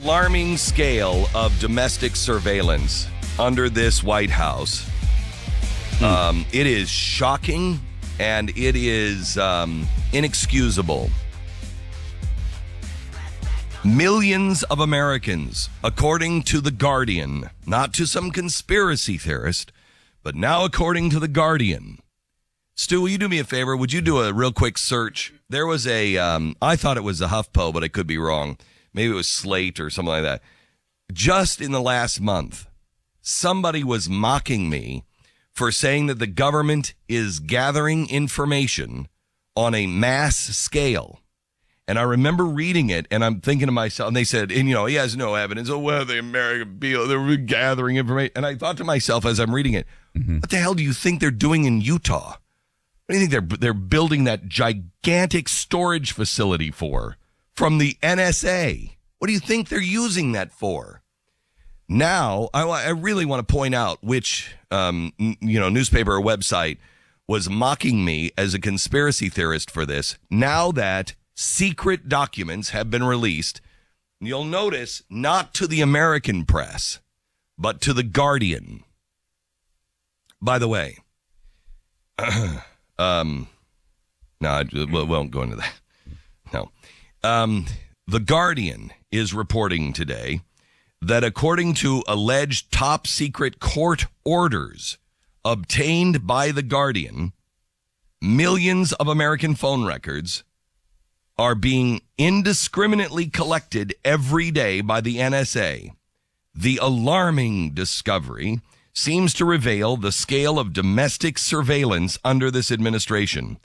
Alarming scale of domestic surveillance under this White House. It is shocking and it is inexcusable. Millions of Americans, according to The Guardian, not to some conspiracy theorist, but now according to The Guardian. Stu, will you do me a favor? Would you do a real quick search? There was I thought it was the HuffPo, but I could be wrong. Maybe it was Slate or something like that. Just in the last month, somebody was mocking me for saying that the government is gathering information on a mass scale. And I remember reading it, and I'm thinking to myself, and they said, and he has no evidence. Oh, well, the American people, they're gathering information. And I thought to myself as I'm reading it, what the hell do you think they're doing in Utah? What do you think they're building that gigantic storage facility for? From the NSA. What do you think they're using that for? Now, I really want to point out which, newspaper or website was mocking me as a conspiracy theorist for this. Now that secret documents have been released, you'll notice not to the American press, but to The Guardian. By the way, no, we won't go into that. No. The Guardian is reporting today that according to alleged top secret court orders obtained by The Guardian, millions of American phone records are being indiscriminately collected every day by the NSA. The alarming discovery seems to reveal the scale of domestic surveillance under this administration.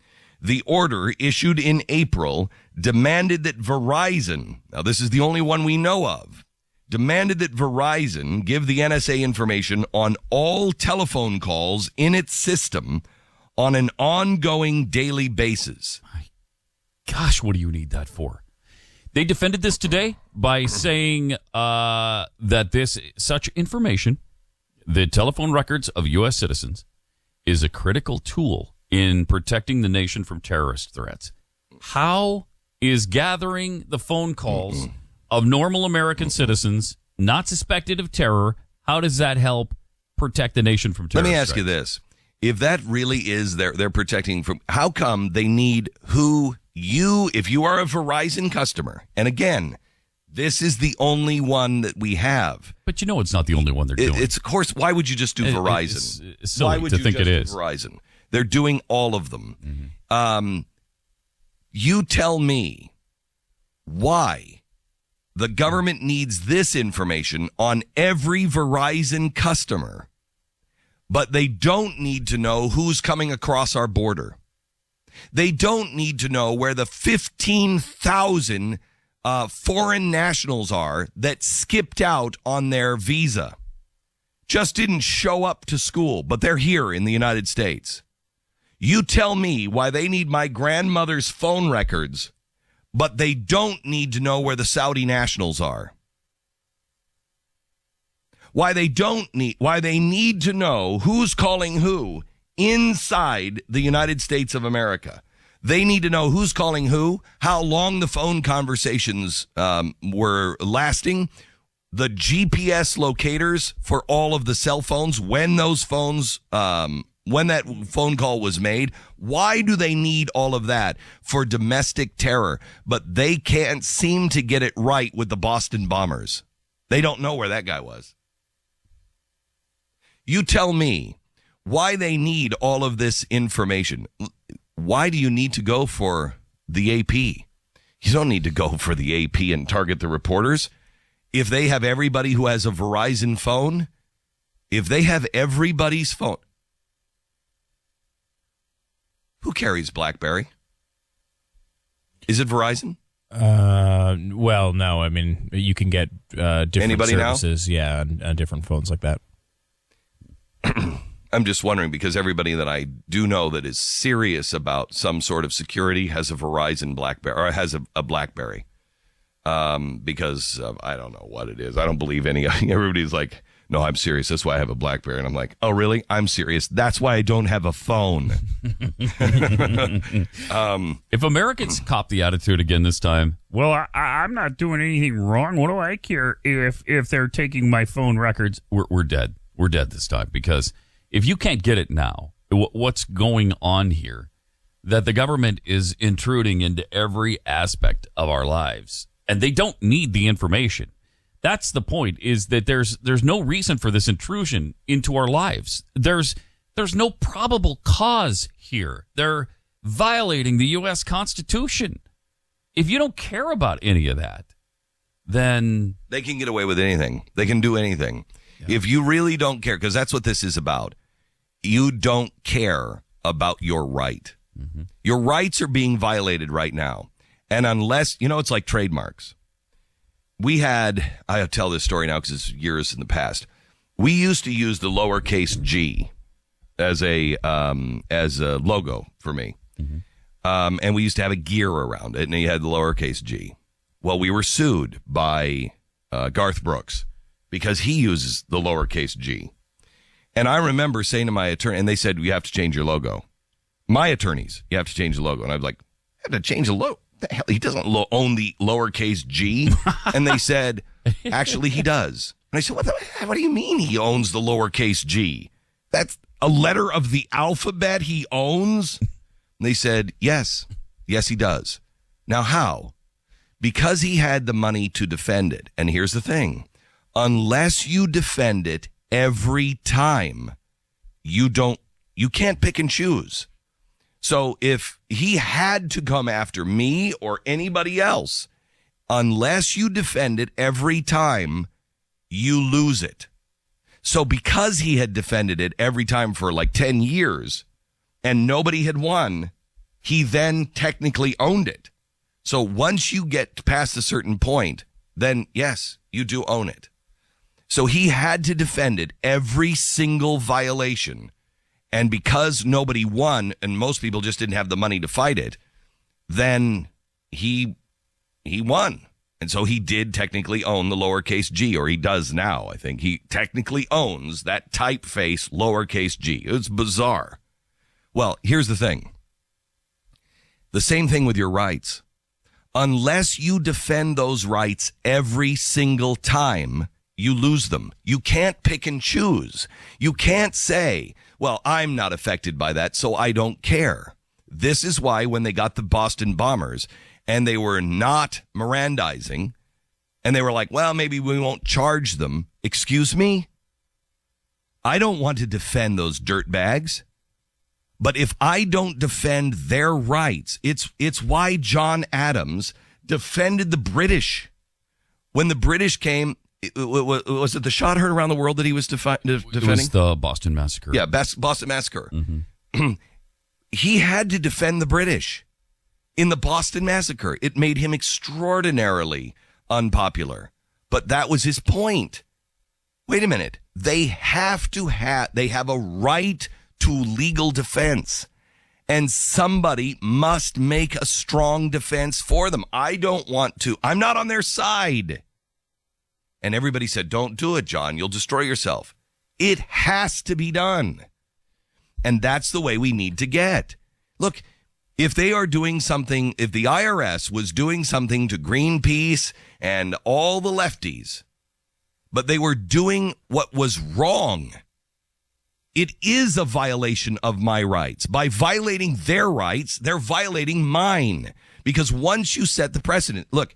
The order issued in April demanded that Verizon, now this is the only one we know of, demanded that Verizon give the NSA information on all telephone calls in its system on an ongoing daily basis. My gosh, what do you need that for? They defended this today by saying that such information, the telephone records of U.S. citizens, is a critical tool in protecting the nation from terrorist threats. How is gathering the phone calls of normal American citizens not suspected of terror, how does that help protect the nation from terrorist Let me ask you this. If that really is they're protecting from, how come they need if you are a Verizon customer, and again, this is the only one that we have. But it's not the only one they're doing. It's, of course, why would you just do Verizon? It's silly why would to you think just it do is. Verizon? They're doing all of them. You tell me why the government needs this information on every Verizon customer, but they don't need to know who's coming across our border. They don't need to know where the 15,000 foreign nationals are that skipped out on their visa. Just didn't show up to school, but they're here in the United States. You tell me why they need my grandmother's phone records, but they don't need to know where the Saudi nationals are. Why they need to know who's calling who inside the United States of America. They need to know who's calling who, how long the phone conversations were lasting, the GPS locators for all of the cell phones, when those phones, when that phone call was made. Why do they need all of that for domestic terror? But they can't seem to get it right with the Boston bombers. They don't know where that guy was. You tell me why they need all of this information. Why do you need to go for the AP? You don't need to go for the AP and target the reporters. If they have everybody who has a Verizon phone, if they have everybody's phone, who carries BlackBerry? Is it Verizon? Well, no. I mean, you can get different Anybody services, on different phones like that. I'm just wondering because everybody that I do know that is serious about some sort of security has a Verizon BlackBerry or has a BlackBerry. Because I don't know what it is. I don't believe any. Everybody's like, No, I'm serious. That's why I have a BlackBerry. And I'm like, oh, really? I'm serious. That's why I don't have a phone. If Americans cop the attitude again this time, Well, I'm not doing anything wrong. What do I care if they're taking my phone records? we're dead. We're dead this time, because if you can't get it now, what's going on here? That the government is intruding into every aspect of our lives, and they don't need the information. That's the point, is that there's no reason for this intrusion into our lives. There's no probable cause here. They're violating the U.S. Constitution. If you don't care about any of that, then They can get away with anything. They can do anything. Yeah. If you really don't care, because that's what this is about, you don't care about your right. Mm-hmm. Your rights are being violated right now. And unless, it's like trademarks. I'll tell this story now because it's years in the past. We used to use the lowercase g as a logo for me. Mm-hmm. And we used to have a gear around it, and you had the lowercase g. Well, we were sued by Garth Brooks because he uses the lowercase g. And I remember saying to my attorney, and they said, you have to change your logo. My attorneys, you have to change the logo. And I was like, I have to change the logo? The hell, he doesn't own the lowercase g. And they said, actually, he does. And I said, what do you mean he owns the lowercase g? That's a letter of the alphabet he owns? And they said, yes, he does. Now, how? Because he had the money to defend it. And here's the thing. Unless you defend it every time, you can't pick and choose. So if he had to come after me or anybody else, unless you defend it every time, you lose it. So because he had defended it every time for like 10 years and nobody had won, he then technically owned it. So once you get past a certain point, then yes, you do own it. So he had to defend it every single violation. And because nobody won and most people just didn't have the money to fight it, then he won. And so he did technically own the lowercase g, or he does now, I think. He technically owns that typeface lowercase g. It's bizarre. Well, here's the thing. The same thing with your rights. Unless you defend those rights every single time, you lose them. You can't pick and choose. You can't say, well, I'm not affected by that, so I don't care. This is why when they got the Boston bombers and they were not Mirandizing and they were like, well, maybe we won't charge them. Excuse me? I don't want to defend those dirtbags. But if I don't defend their rights, it's why John Adams defended the British. When the British came, was it the shot heard around the world that he was defending? It was the Boston Massacre. Yeah, Boston Massacre. Mm-hmm. He had to defend the British in the Boston Massacre. It made him extraordinarily unpopular. But that was his point. Wait a minute. They have a right to legal defense. And somebody must make a strong defense for them. I don't want to. I'm not on their side. And everybody said, don't do it, John. You'll destroy yourself. It has to be done. And that's the way we need to get. Look, if they are doing something, if the IRS was doing something to Greenpeace and all the lefties, but they were doing what was wrong, it is a violation of my rights. By violating their rights, they're violating mine. Because once you set the precedent, look,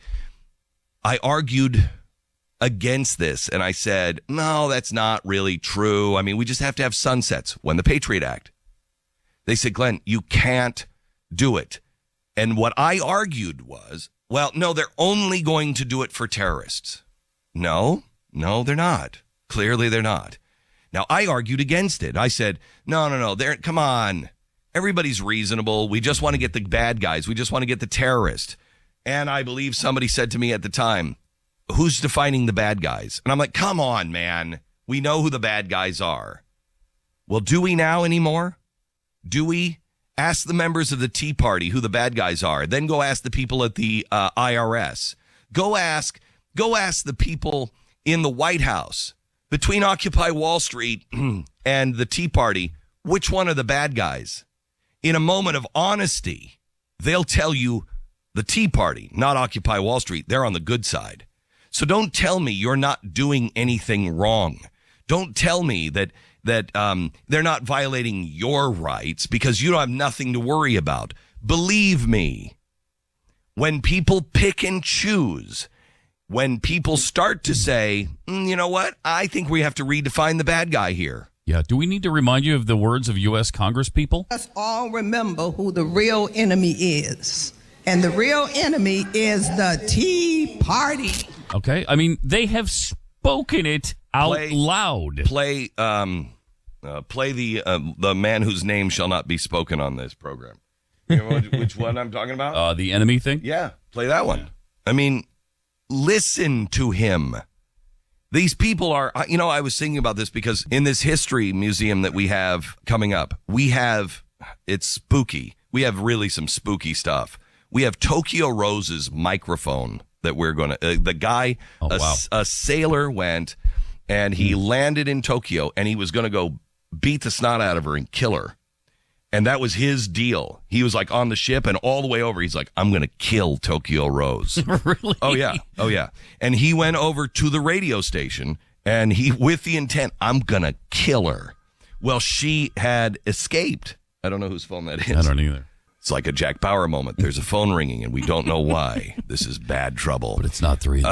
I argued against this and I said, no, that's not really true. I mean, we just have to have sunsets when the Patriot Act. They said, Glenn, you can't do it. And what I argued was, well, no, they're only going to do it for terrorists. No, they're not. Clearly, they're not. Now, I argued against it. I said, no, come on. Everybody's reasonable. We just want to get the bad guys. We just want to get the terrorists. And I believe somebody said to me at the time, who's defining the bad guys? And I'm like, come on, man. We know who the bad guys are. Well, do we now anymore? Do we? Ask the members of the Tea Party who the bad guys are. Then go ask the people at the IRS. Go ask the people in the White House Between Occupy Wall Street and the Tea Party, which one are the bad guys? In a moment of honesty, they'll tell you the Tea Party, not Occupy Wall Street. They're on the good side. So don't tell me you're not doing anything wrong. Don't tell me that they're not violating your rights because you don't have nothing to worry about. Believe me, when people pick and choose, when people start to say, you know what, I think we have to redefine the bad guy here. Yeah. Do we need to remind you of the words of U.S. Congress people? Let's all remember who the real enemy is. And the real enemy is the Tea Party. Okay. I mean, they have spoken it out loud. Play the man whose name shall not be spoken on this program. You know which one I'm talking about? The enemy thing? Yeah, play that one. I mean, listen to him. These people are, I was thinking about this because in this history museum that we have coming up, it's spooky. We have really some spooky stuff. We have Tokyo Rose's microphone that we're going to, the guy, a sailor went and he landed in Tokyo and he was going to go beat the snot out of her and kill her. And that was his deal. He was like on the ship and all the way over, he's like, I'm going to kill Tokyo Rose. Really? Oh, yeah. And he went over to the radio station and with the intent, I'm going to kill her. Well, she had escaped. I don't know whose phone that is. I don't either. It's like a Jack Bauer moment. There's a phone ringing and we don't know why. This is bad trouble. But it's not 3.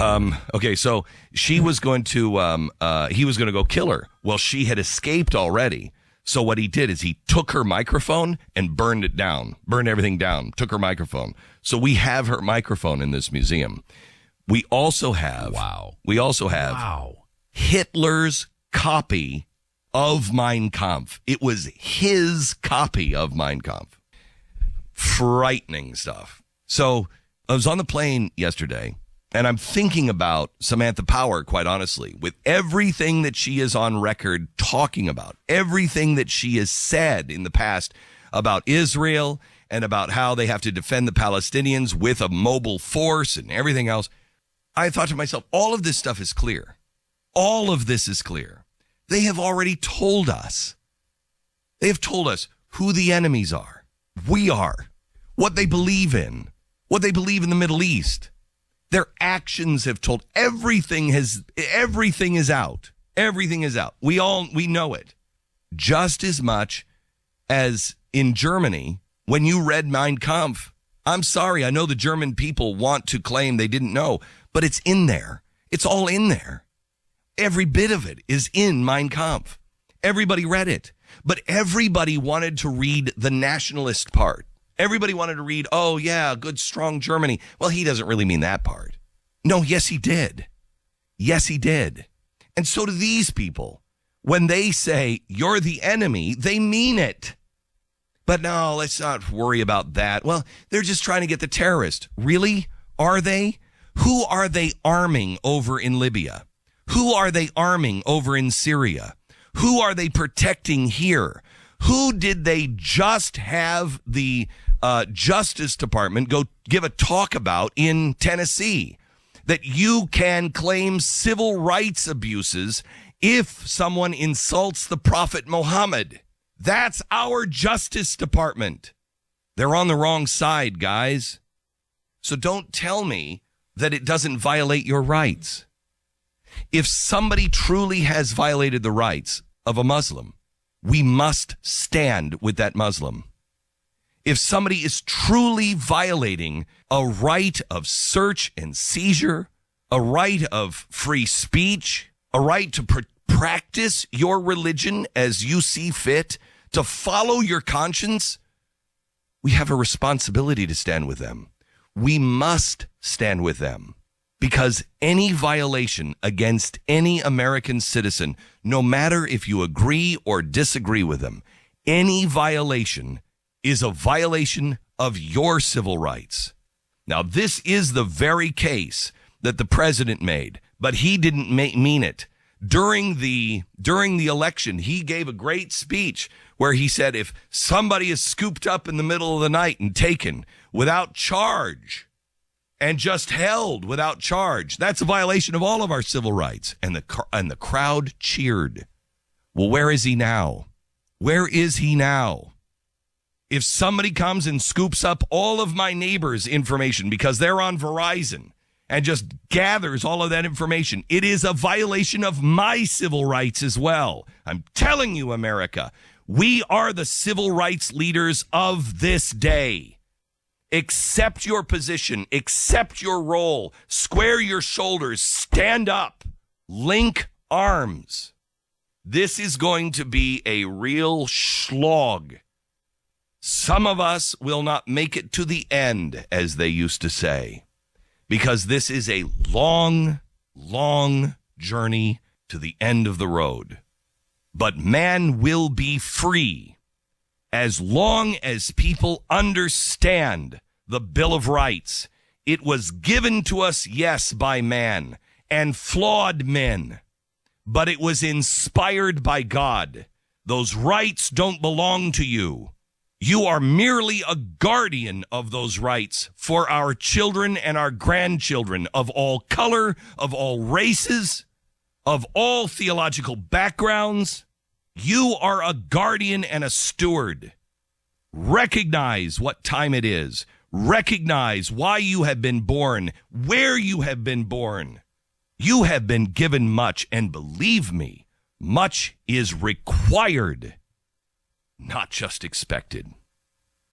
Okay, so she was going to, he was going to go kill her. Well, she had escaped already. So what he did is he took her microphone and burned everything down, took her microphone. So we have her microphone in this museum. We also have Hitler's copy of Mein Kampf. It was his copy of Mein Kampf. Frightening stuff. So I was on the plane yesterday, and I'm thinking about Samantha Power, quite honestly, with everything that she is on record talking about, everything that she has said in the past about Israel and about how they have to defend the Palestinians with a mobile force and everything else. I thought to myself, all of this stuff is clear. All of this is clear. They have already told us. They have told us who the enemies are. We are. What they believe in. What they believe in the Middle East. Their actions have told everything is out. Everything is out. We know it. Just as much as in Germany, when you read Mein Kampf, I'm sorry, I know the German people want to claim they didn't know, but it's in there. It's all in there. Every bit of it is in Mein Kampf. Everybody read it, but everybody wanted to read the nationalist part. Everybody wanted to read, oh, yeah, good, strong Germany. Well, he doesn't really mean that part. No, yes, he did. Yes, he did. And so do these people. When they say, you're the enemy, they mean it. But no, let's not worry about that. Well, they're just trying to get the terrorist. Really? Are they? Who are they arming over in Libya? Who are they arming over in Syria? Who are they protecting here? Who did they just have the Justice Department go give a talk about in Tennessee? That you can claim civil rights abuses if someone insults the Prophet Muhammad. That's our Justice Department. They're on the wrong side, guys. So don't tell me that it doesn't violate your rights. If somebody truly has violated the rights of a Muslim, we must stand with that Muslim. If somebody is truly violating a right of search and seizure, a right of free speech, a right to practice your religion as you see fit, to follow your conscience, we have a responsibility to stand with them. We must stand with them. Because any violation against any American citizen, no matter if you agree or disagree with them, any violation is a violation of your civil rights. Now, this is the very case that the president made, but he didn't mean it. During the election, he gave a great speech where he said, if somebody is scooped up in the middle of the night and taken without charge, and just held without charge. That's a violation of all of our civil rights. And the crowd cheered. Well, where is he now? Where is he now? If somebody comes and scoops up all of my neighbors' information because they're on Verizon and just gathers all of that information, it is a violation of my civil rights as well. I'm telling you, America, we are the civil rights leaders of this day. Accept your position. Accept your role. Square your shoulders. Stand up. Link arms. This is going to be a real slog. Some of us will not make it to the end, as they used to say, because this is a long, long journey to the end of the road. But man will be free as long as people understand the Bill of Rights. It was given to us, yes, by man and flawed men, but it was inspired by God. Those rights don't belong to you. You are merely a guardian of those rights for our children and our grandchildren of all color, of all races, of all theological backgrounds. You are a guardian and a steward. Recognize what time it is. Recognize why you have been born, where you have been born. You have been given much, and believe me, much is required, not just expected.